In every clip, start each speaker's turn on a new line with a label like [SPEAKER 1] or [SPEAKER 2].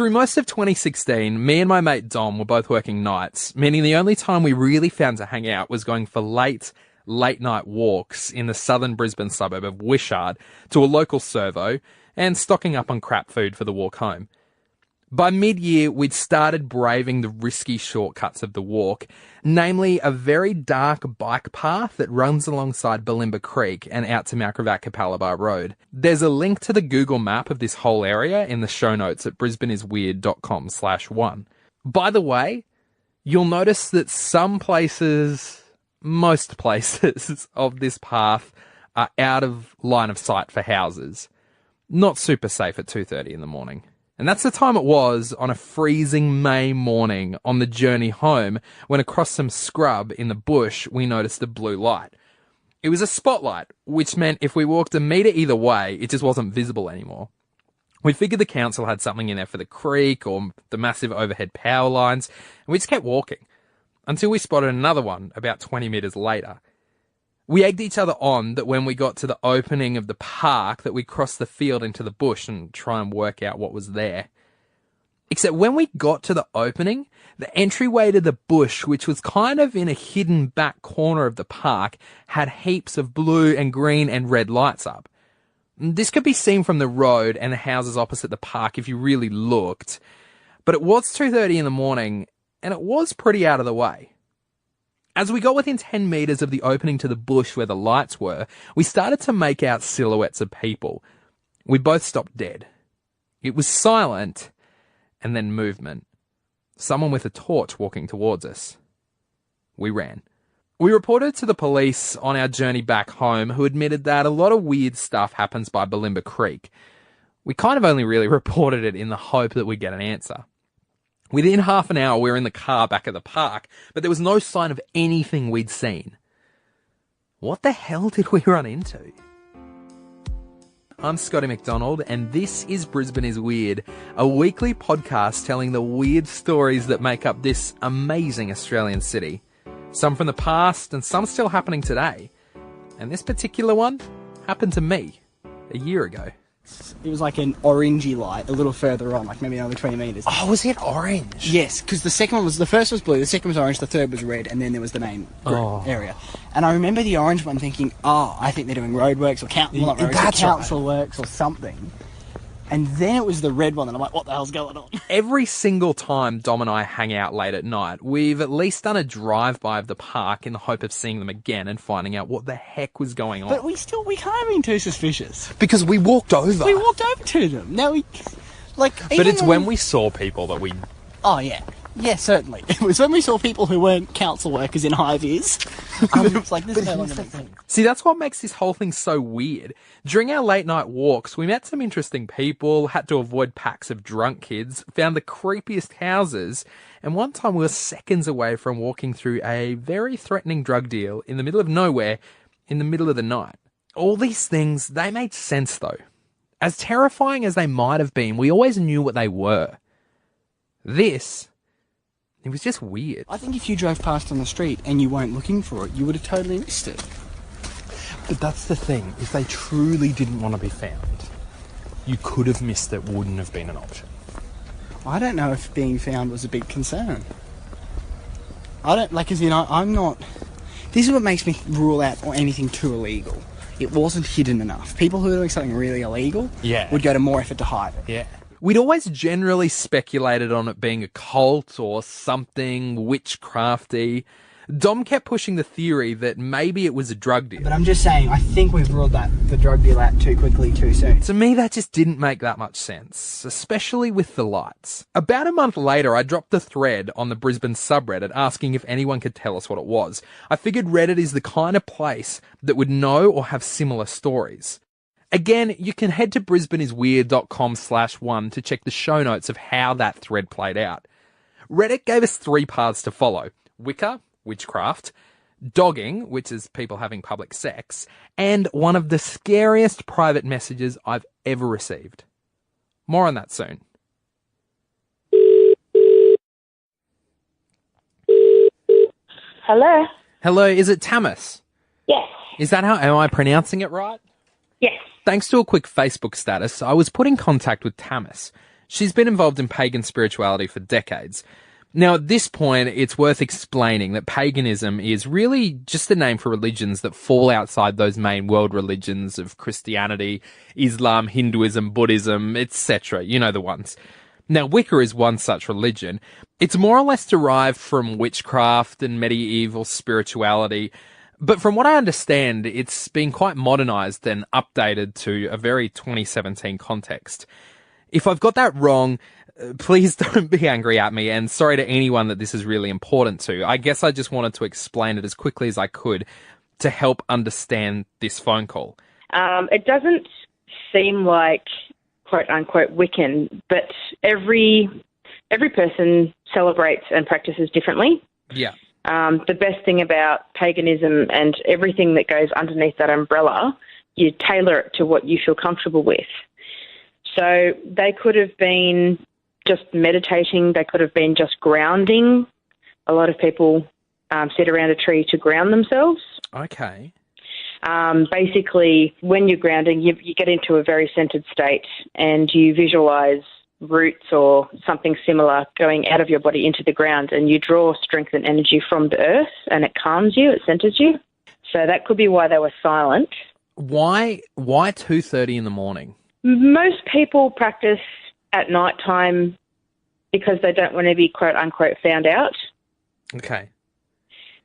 [SPEAKER 1] Through most of 2016, me and my mate Dom were both working nights, meaning the only time we really found to hang out was going for late night walks in the southern Brisbane suburb of Wishart to a local servo and stocking up on crap food for the walk home. By mid-year, we'd started braving the risky shortcuts of the walk, namely a very dark bike path that runs alongside Bulimba Creek and out to Mount Gravatt Capalaba Road. There's a link to the Google map of this whole area in the show notes at brisbaneisweird.com/1. By the way, you'll notice that most places of this path are out of line of sight for houses. Not super safe at 2:30 in the morning. And that's the time it was on a freezing May morning on the journey home when across some scrub in the bush we noticed a blue light. It was a spotlight, which meant if we walked a metre either way, it just wasn't visible anymore. We figured the council had something in there for the creek or the massive overhead power lines, and we just kept walking until we spotted another one about 20 metres later. We egged each other on that when we got to the opening of the park that we'd cross the field into the bush and try and work out what was there. Except when we got to the opening, the entryway to the bush, which was kind of in a hidden back corner of the park, had heaps of blue and green and red lights up. This could be seen from the road and the houses opposite the park if you really looked, but it was 2:30 in the morning and it was pretty out of the way. As we got within 10 metres of the opening to the bush where the lights were, we started to make out silhouettes of people. We both stopped dead. It was silent, and then movement. Someone with a torch walking towards us. We ran. We reported to the police on our journey back home, who admitted that a lot of weird stuff happens by Bulimba Creek. We kind of only really reported it in the hope that we'd get an answer. Within half an hour, we were in the car back at the park, but there was no sign of anything we'd seen. What the hell did we run into? I'm Scotty McDonald, and this is Brisbane is Weird, a weekly podcast telling the weird stories that make up this amazing Australian city. Some from the past, and some still happening today. And this particular one happened to me a year ago.
[SPEAKER 2] It was like an orangey light a little further on, like maybe only 20 metres.
[SPEAKER 1] Oh, was it orange?
[SPEAKER 2] Yes, because the first was blue, the second was orange, the third was red, and then there was the main area. And I remember the orange one thinking, I think they're doing roadworks or council works or something. And then it was the red one, and I'm like, what the hell's going on?
[SPEAKER 1] Every single time Dom and I hang out late at night, we've at least done a drive-by of the park in the hope of seeing them again and finding out what the heck was going on.
[SPEAKER 2] But we can't have been too suspicious.
[SPEAKER 1] Because we walked over.
[SPEAKER 2] We walked over to them. Now but
[SPEAKER 1] it's when we saw people that we...
[SPEAKER 2] Oh, yeah. Yeah, certainly. It was when we saw people who weren't council workers in high-vis. It was like, this is no longer the thing.
[SPEAKER 1] See, that's what makes this whole thing so weird. During our late-night walks, we met some interesting people, had to avoid packs of drunk kids, found the creepiest houses, and one time we were seconds away from walking through a very threatening drug deal in the middle of nowhere, in the middle of the night. All these things, they made sense, though. As terrifying as they might have been, we always knew what they were. It was just weird.
[SPEAKER 2] I think if you drove past on the street and you weren't looking for it, you would have totally missed it.
[SPEAKER 1] But that's the thing. If they truly didn't want to be found, you could have missed it, wouldn't have been an option.
[SPEAKER 2] I don't know if being found was a big concern. This is what makes me rule out anything too illegal. It wasn't hidden enough. People who are doing something really illegal would go to more effort to hide it.
[SPEAKER 1] Yeah. We'd always generally speculated on it being a cult or something witchcrafty. Dom kept pushing the theory that maybe it was a drug deal.
[SPEAKER 2] But I'm just saying, I think we've ruled the drug deal out too quickly, too soon.
[SPEAKER 1] To me, that just didn't make that much sense, especially with the lights. About a month later, I dropped a thread on the Brisbane subreddit asking if anyone could tell us what it was. I figured Reddit is the kind of place that would know or have similar stories. Again, you can head to brisbaneisweird.com/1 to check the show notes of how that thread played out. Reddit gave us 3 paths to follow. Wicca, witchcraft, dogging, which is people having public sex, and one of the scariest private messages I've ever received. More on that soon.
[SPEAKER 3] Hello?
[SPEAKER 1] Hello, is it Tamis?
[SPEAKER 3] Yes.
[SPEAKER 1] Am I pronouncing it right?
[SPEAKER 3] Yes.
[SPEAKER 1] Thanks to a quick Facebook status, I was put in contact with Tamis. She's been involved in pagan spirituality for decades. Now, at this point, it's worth explaining that paganism is really just a name for religions that fall outside those main world religions of Christianity, Islam, Hinduism, Buddhism, etc. You know the ones. Now, Wicca is one such religion. It's more or less derived from witchcraft and medieval spirituality, but from what I understand, it's been quite modernised and updated to a very 2017 context. If I've got that wrong, please don't be angry at me, and sorry to anyone that this is really important to. I guess I just wanted to explain it as quickly as I could to help understand this phone call.
[SPEAKER 3] It doesn't seem like quote-unquote Wiccan, but every person celebrates and practices differently.
[SPEAKER 1] Yeah.
[SPEAKER 3] The best thing about paganism and everything that goes underneath that umbrella, you tailor it to what you feel comfortable with. So they could have been just meditating. They could have been just grounding. A lot of people sit around a tree to ground themselves.
[SPEAKER 1] Okay.
[SPEAKER 3] Basically, when you're grounding, you get into a very centered state and you visualize roots or something similar going out of your body into the ground, and you draw strength and energy from the earth, and it calms you, it centers you. So that could be why they were silent.
[SPEAKER 1] Why 2:30 in the morning?
[SPEAKER 3] Most people practice at night time because they don't want to be quote-unquote found out.
[SPEAKER 1] Okay.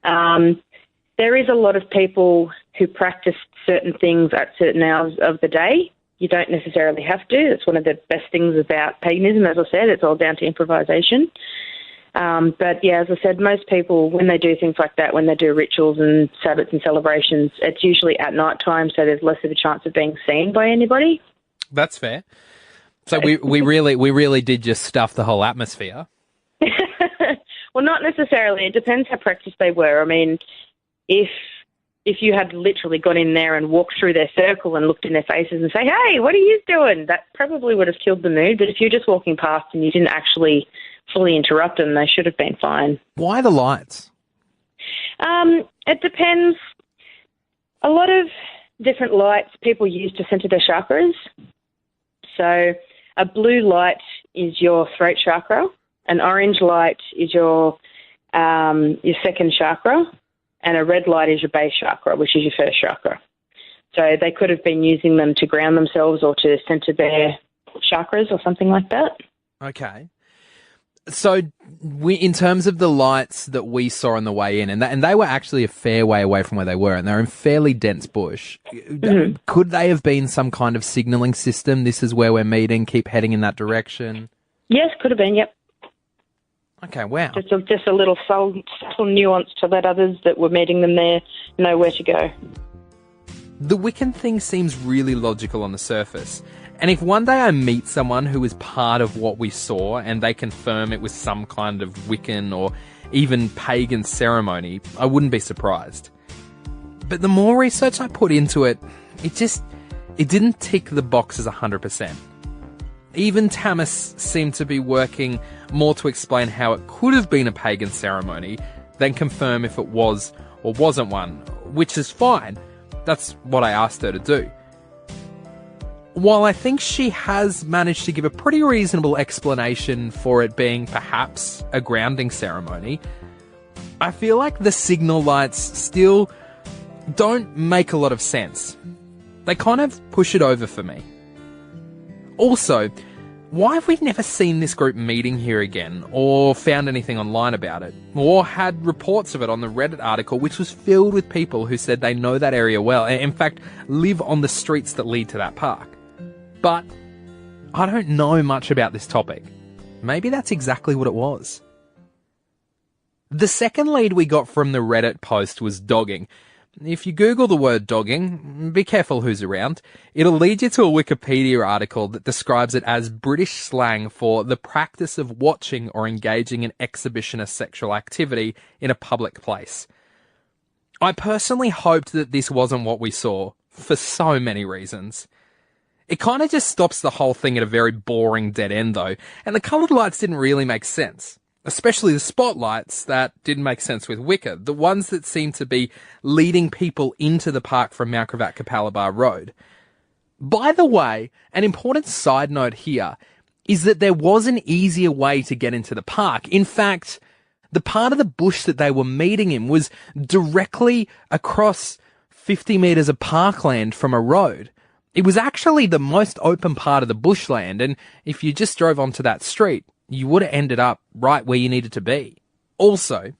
[SPEAKER 3] There is a lot of people who practice certain things at certain hours of the day. You don't necessarily have to. It's one of the best things about paganism. As I said, it's all down to improvisation. But yeah, as I said, most people, when they do things like that, when they do rituals and Sabbats and celebrations, it's usually at night time, so there's less of a chance of being seen by anybody.
[SPEAKER 1] That's fair. So we really did just stuff the whole atmosphere.
[SPEAKER 3] Well, not necessarily. It depends how practiced they were. I mean, if you had literally gone in there and walked through their circle and looked in their faces and say, "Hey, what are you doing?" that probably would have killed the mood. But if you're just walking past and you didn't actually fully interrupt them, they should have been fine.
[SPEAKER 1] Why the lights?
[SPEAKER 3] It depends. A lot of different lights people use to center their chakras. So a blue light is your throat chakra, an orange light is your second chakra, and a red light is your base chakra, which is your first chakra. So they could have been using them to ground themselves or to center their chakras or something like that.
[SPEAKER 1] Okay. So in terms of the lights that we saw on the way in, and they were actually a fair way away from where they were, and they're in fairly dense bush. Mm-hmm. Could they have been some kind of signalling system? This is where we're meeting, keep heading in that direction?
[SPEAKER 3] Yes, could have been, yep.
[SPEAKER 1] Okay, wow.
[SPEAKER 3] Just a little subtle nuance to let others that were meeting them there know where to go.
[SPEAKER 1] The Wiccan thing seems really logical on the surface. And if one day I meet someone who is part of what we saw and they confirm it was some kind of Wiccan or even pagan ceremony, I wouldn't be surprised. But the more research I put into it, it didn't tick the boxes 100%. Even Tamas seemed to be working more to explain how it could have been a pagan ceremony than confirm if it was or wasn't one, which is fine. That's what I asked her to do. While I think she has managed to give a pretty reasonable explanation for it being perhaps a grounding ceremony, I feel like the signal lights still don't make a lot of sense. They kind of push it over for me. Also, why have we never seen this group meeting here again, or found anything online about it, or had reports of it on the Reddit article, which was filled with people who said they know that area well, and in fact live on the streets that lead to that park? But I don't know much about this topic. Maybe that's exactly what it was. The second lead we got from the Reddit post was dogging. If you Google the word dogging, be careful who's around. It'll lead you to a Wikipedia article that describes it as British slang for the practice of watching or engaging in exhibitionist sexual activity in a public place. I personally hoped that this wasn't what we saw, for so many reasons. It kind of just stops the whole thing at a very boring dead end though, and the coloured lights didn't really make sense. Especially the spotlights that didn't make sense with Wicca, the ones that seemed to be leading people into the park from Mount Gravatt-Capalaba Road. By the way, an important side note here, is that there was an easier way to get into the park. In fact, the part of the bush that they were meeting in was directly across 50 metres of parkland from a road. It was actually the most open part of the bushland, and if you just drove onto that street, you would have ended up right where you needed to be. Also,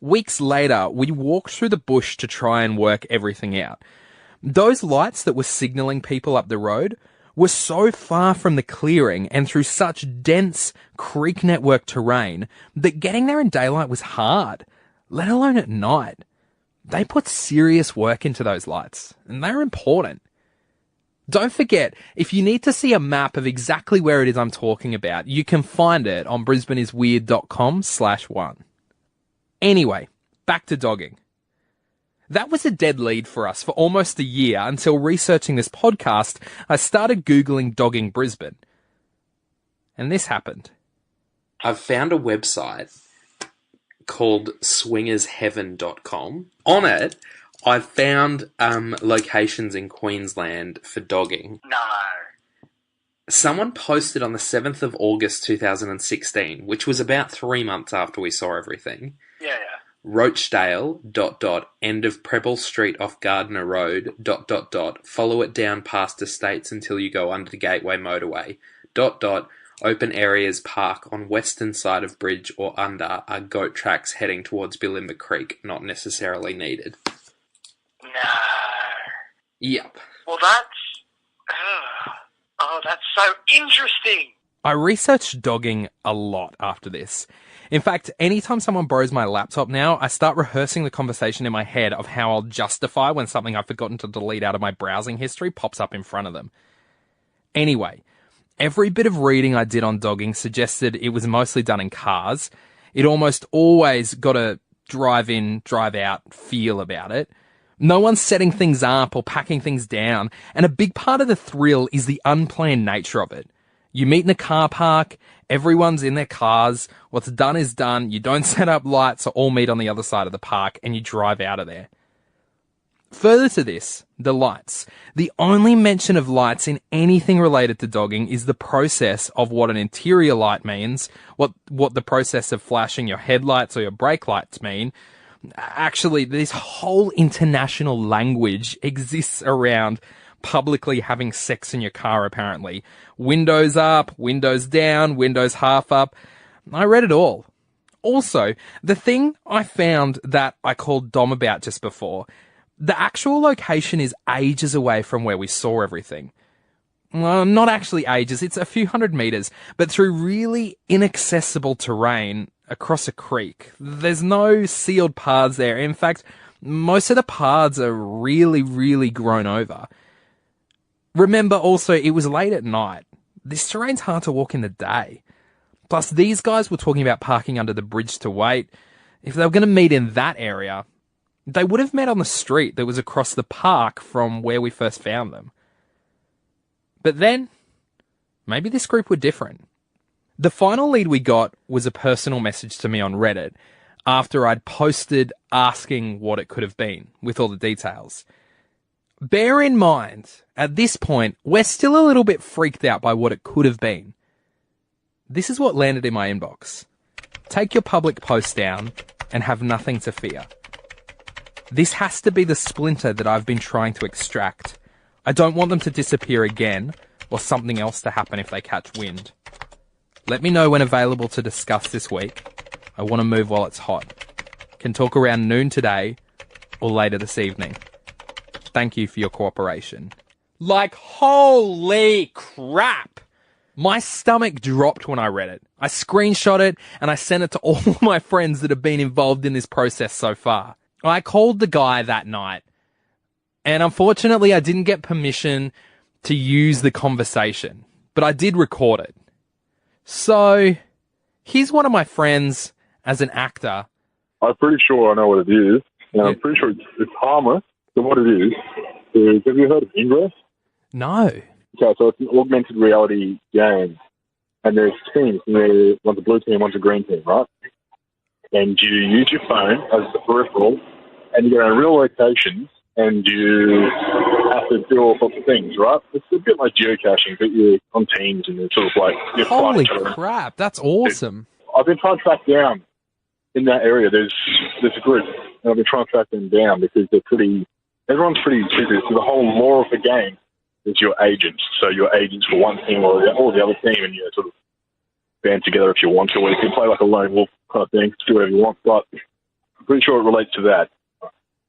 [SPEAKER 1] weeks later, we walked through the bush to try and work everything out. Those lights that were signalling people up the road were so far from the clearing and through such dense creek network terrain that getting there in daylight was hard, let alone at night. They put serious work into those lights, and they're important. Don't forget, if you need to see a map of exactly where it is I'm talking about, you can find it on brisbaneisweird.com/1. Anyway, back to dogging. That was a dead lead for us for almost a year until researching this podcast, I started Googling dogging Brisbane. And this happened.
[SPEAKER 4] I've found a website called swingersheaven.com. On it, I've found locations in Queensland for dogging.
[SPEAKER 2] No.
[SPEAKER 4] Someone posted on the 7th of August 2016, which was about 3 months after we saw everything.
[SPEAKER 2] Yeah.
[SPEAKER 4] Rochdale, ... end of Preble Street off Gardner Road, ... follow it down past estates until you go under the Gateway motorway, ... open areas park on western side of bridge or under are goat tracks heading towards Billimba Creek, not necessarily needed.
[SPEAKER 2] No.
[SPEAKER 4] Yep.
[SPEAKER 2] Well, that's so interesting.
[SPEAKER 1] I researched dogging a lot after this. In fact, anytime someone borrows my laptop now, I start rehearsing the conversation in my head of how I'll justify when something I've forgotten to delete out of my browsing history pops up in front of them. Anyway, every bit of reading I did on dogging suggested it was mostly done in cars. It almost always got a drive in, drive out feel about it. No one's setting things up or packing things down, and a big part of the thrill is the unplanned nature of it. You meet in a car park, everyone's in their cars, what's done is done, you don't set up lights or all meet on the other side of the park, and you drive out of there. Further to this, the lights. The only mention of lights in anything related to dogging is the process of what an interior light means, what the process of flashing your headlights or your brake lights mean. Actually, this whole international language exists around publicly having sex in your car, apparently. Windows up, windows down, windows half up. I read it all. Also, the thing I found that I called Dom about just before, the actual location is ages away from where we saw everything. Well, not actually ages, it's a few hundred meters, but through really inaccessible terrain across a creek. There's no sealed paths there. In fact, most of the paths are really, really grown over. Remember also, it was late at night. This terrain's hard to walk in the day. Plus, these guys were talking about parking under the bridge to wait. If they were going to meet in that area, they would have met on the street that was across the park from where we first found them. But then, maybe this group were different. The final lead we got was a personal message to me on Reddit after I'd posted asking what it could have been with all the details. Bear in mind, at this point, we're still a little bit freaked out by what it could have been. This is what landed in my inbox. Take your public post down and have nothing to fear. This has to be the splinter that I've been trying to extract. I don't want them to disappear again or something else to happen if they catch wind. Let me know when available to discuss this week. I want to move while it's hot. Can talk around noon today or later this evening. Thank you for your cooperation. Like, holy crap! My stomach dropped when I read it. I screenshot it and I sent it to all my friends that have been involved in this process so far. I called the guy that night, and unfortunately I didn't get permission to use the conversation, but I did record it. So, here's one of my friends as an actor.
[SPEAKER 5] I'm pretty sure I know what it is, and I'm pretty sure it's harmless. So what it is have you heard of Ingress?
[SPEAKER 1] No.
[SPEAKER 5] Okay, so it's an augmented reality game, and there's teams, and one's a blue team, one's a green team, right? And you use your phone as the peripheral, and you go in real locations, and you have to do all sorts of things, right? It's a bit like geocaching, but you're on teams and it's sort of like...
[SPEAKER 1] Holy crap, that's awesome.
[SPEAKER 5] I've been trying to track down in that area. There's a group, and I've been trying to track them down because everyone's pretty busy. So the whole law of the game is your agents. So your agents for one team or the other team, and you sort of band together if you want to, or you can play like a lone wolf kind of thing, do whatever you want. But I'm pretty sure it relates to that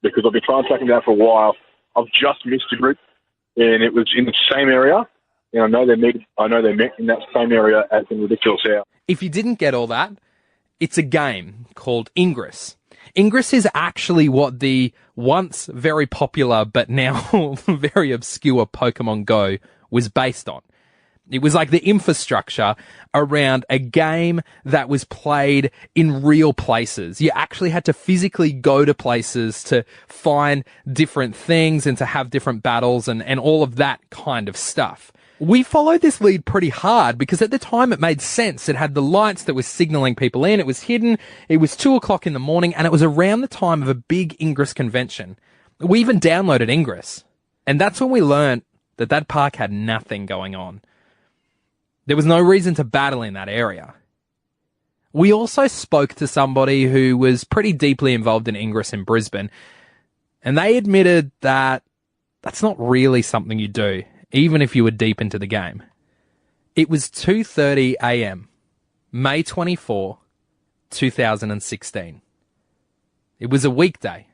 [SPEAKER 5] because I've been trying to track them down for a while. I've just missed a group, and it was in the same area. And I know they met in that same area as in Ridiculous Hour.
[SPEAKER 1] If you didn't get all that, it's a game called Ingress. Ingress is actually what the once very popular but now very obscure Pokemon Go was based on. It was like the infrastructure around a game that was played in real places. You actually had to physically go to places to find different things and to have different battles and all of that kind of stuff. We followed this lead pretty hard because at the time it made sense. It had the lights that were signaling people in. It was hidden. It was 2:00 in the morning and it was around the time of a big Ingress convention. We even downloaded Ingress. And that's when we learned that park had nothing going on. There was no reason to battle in that area. We also spoke to somebody who was pretty deeply involved in Ingress in Brisbane, and they admitted that that's not really something you do, even if you were deep into the game. It was 2:30 a.m., May 24, 2016. It was a weekday.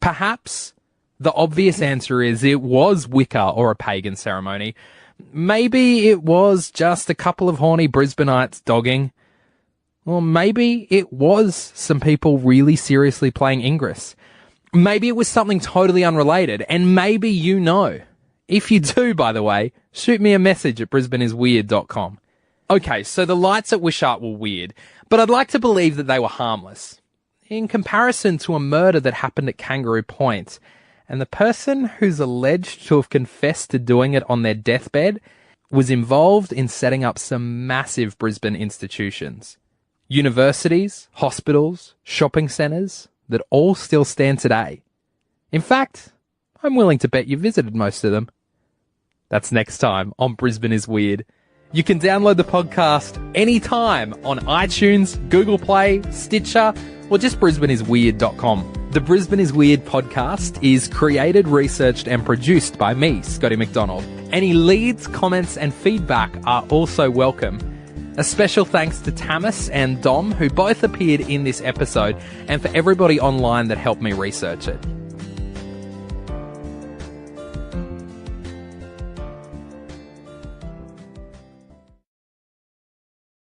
[SPEAKER 1] Perhaps the obvious answer is it was Wicca or a pagan ceremony. Maybe it was just a couple of horny Brisbaneites dogging. Or maybe it was some people really seriously playing Ingress. Maybe it was something totally unrelated, and maybe you know. If you do, by the way, shoot me a message at brisbaneisweird.com. Okay, so the lights at Wishart were weird, but I'd like to believe that they were harmless. In comparison to a murder that happened at Kangaroo Point, and the person who's alleged to have confessed to doing it on their deathbed was involved in setting up some massive Brisbane institutions. Universities, hospitals, shopping centres that all still stand today. In fact, I'm willing to bet you visited most of them. That's next time on Brisbane is Weird. You can download the podcast anytime on iTunes, Google Play, Stitcher, or just brisbaneisweird.com. The Brisbane is Weird podcast is created, researched and produced by me, Scotty McDonald. Any leads, comments and feedback are also welcome. A special thanks to Tamas and Dom, who both appeared in this episode, and for everybody online that helped me research it.